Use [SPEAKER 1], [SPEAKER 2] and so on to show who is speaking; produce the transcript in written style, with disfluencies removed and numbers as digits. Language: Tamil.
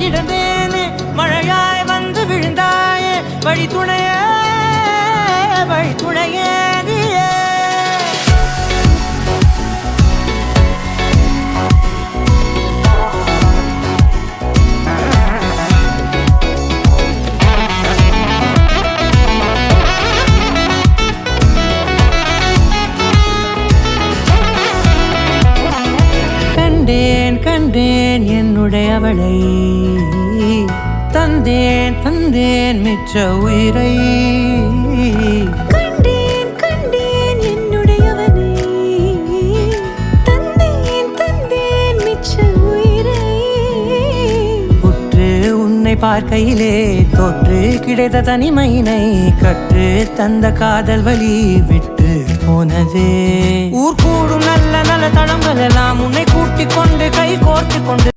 [SPEAKER 1] கிடந்தேனே மழையாய் வந்து விழுந்தாயே வழி துணையே நீயே கண்டேன் என்னுடையவளை தந்தேன் மிச்ச உயிரை
[SPEAKER 2] கண்டேன் என்னுடையவனை தந்தேன் மிச்ச உயிரை
[SPEAKER 1] உற்று உன்னை பார்க்கையிலே தொற்று கிடைத்த தனிமையினை கற்று தந்த காதல் வழி விட்டு போனதே ஊர் கூடும் நல்ல நல்ல தளங்கள் எல்லாம் உன்னை கூட்டிக் கொண்டு கை கோர்த்து கொண்டு